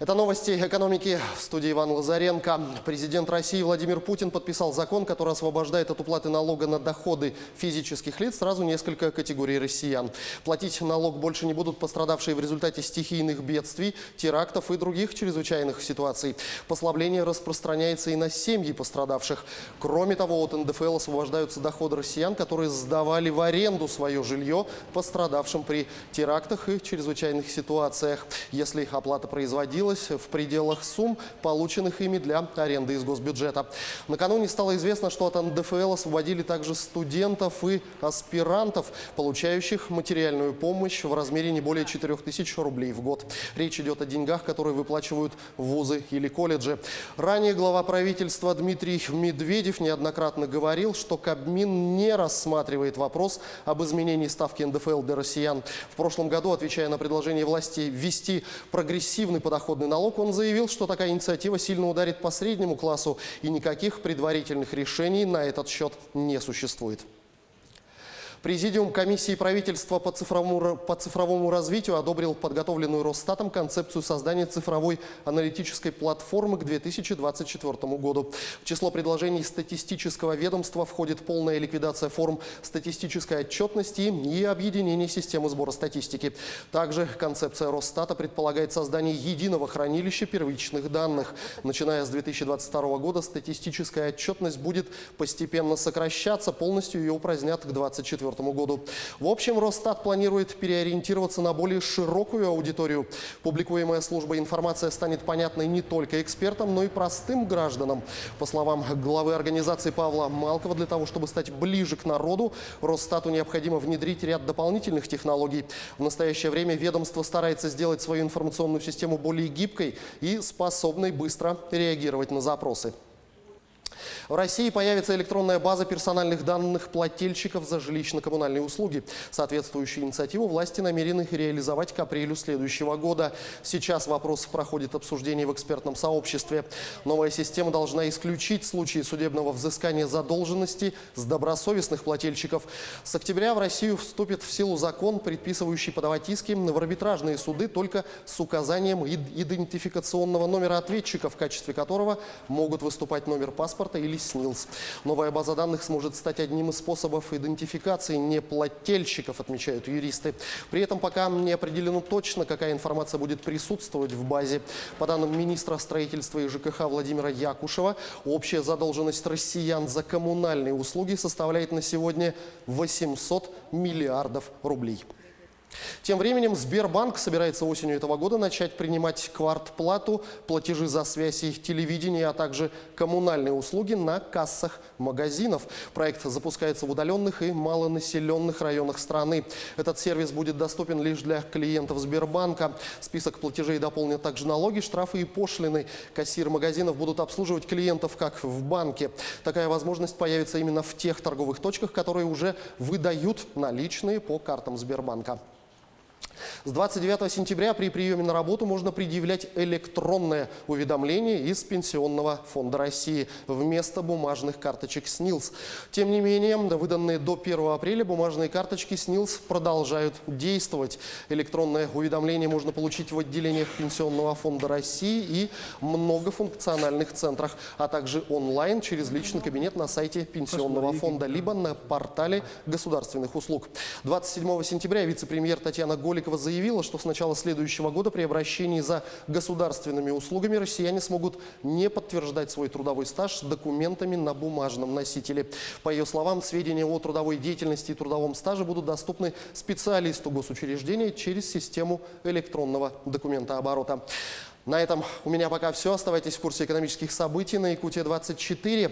Это новости экономики. В студии Иван Лазаренко. Президент России Владимир Путин подписал закон, который освобождает от уплаты налога на доходы физических лиц сразу несколько категорий россиян. Платить налог больше не будут пострадавшие в результате стихийных бедствий, терактов и других чрезвычайных ситуаций. Послабление распространяется и на семьи пострадавших. Кроме того, от НДФЛ освобождаются доходы россиян, которые сдавали в аренду свое жилье пострадавшим при терактах и чрезвычайных ситуациях, если оплата производилась в пределах сумм, полученных ими для аренды из госбюджета. Накануне стало известно, что от НДФЛ освободили также студентов и аспирантов, получающих материальную помощь в размере не более 4000 рублей в год. Речь идет о деньгах, которые выплачивают вузы или колледжи. Ранее глава правительства Дмитрий Медведев неоднократно говорил, что Кабмин не рассматривает вопрос об изменении ставки НДФЛ для россиян. В прошлом году, отвечая на предложение власти ввести прогрессивный подоходный налог, он заявил, что такая инициатива сильно ударит по среднему классу и никаких предварительных решений на этот счет не существует. Президиум комиссии правительства по цифровому развитию одобрил подготовленную Росстатом концепцию создания цифровой аналитической платформы к 2024 году. В число предложений статистического ведомства входит полная ликвидация форм статистической отчетности и объединение системы сбора статистики. Также концепция Росстата предполагает создание единого хранилища первичных данных. Начиная с 2022 года статистическая отчетность будет постепенно сокращаться, полностью ее упразднят к 2024 году. В общем, Росстат планирует переориентироваться на более широкую аудиторию. Публикуемая службой информация станет понятной не только экспертам, но и простым гражданам. По словам главы организации Павла Малкова, для того, чтобы стать ближе к народу, Росстату необходимо внедрить ряд дополнительных технологий. В настоящее время ведомство старается сделать свою информационную систему более гибкой и способной быстро реагировать на запросы. В России появится электронная база персональных данных плательщиков за жилищно-коммунальные услуги. Соответствующую инициативу власти намерены реализовать к апрелю следующего года. Сейчас вопрос проходит обсуждение в экспертном сообществе. Новая система должна исключить случаи судебного взыскания задолженности с добросовестных плательщиков. С октября в Россию вступит в силу закон, предписывающий подавать иски в арбитражные суды только с указанием идентификационного номера ответчика, в качестве которого могут выступать номер паспорта или СНИЛС. Новая база данных сможет стать одним из способов идентификации неплательщиков, отмечают юристы. При этом пока не определено точно, какая информация будет присутствовать в базе. По данным министра строительства и ЖКХ Владимира Якушева, общая задолженность россиян за коммунальные услуги составляет на сегодня 800 миллиардов рублей. Тем временем Сбербанк собирается осенью этого года начать принимать квартплату, платежи за связь и телевидение, а также коммунальные услуги на кассах магазинов. Проект запускается в удаленных и малонаселенных районах страны. Этот сервис будет доступен лишь для клиентов Сбербанка. Список платежей дополнят также налоги, штрафы и пошлины. Кассиры магазинов будут обслуживать клиентов, как в банке. Такая возможность появится именно в тех торговых точках, которые уже выдают наличные по картам Сбербанка. С 29 сентября при приеме на работу можно предъявлять электронное уведомление из Пенсионного фонда России вместо бумажных карточек СНИЛС. Тем не менее, выданные до 1 апреля бумажные карточки СНИЛС продолжают действовать. Электронное уведомление можно получить в отделениях Пенсионного фонда России и многофункциональных центрах, а также онлайн через личный кабинет на сайте Пенсионного фонда, либо на портале государственных услуг. 27 сентября вице-премьер Татьяна Голикова заявила, что с начала следующего года при обращении за государственными услугами россияне смогут не подтверждать свой трудовой стаж документами на бумажном носителе. По ее словам, сведения о трудовой деятельности и трудовом стаже будут доступны специалисту госучреждения через систему электронного документооборота. На этом у меня пока все. Оставайтесь в курсе экономических событий на Якутия 24.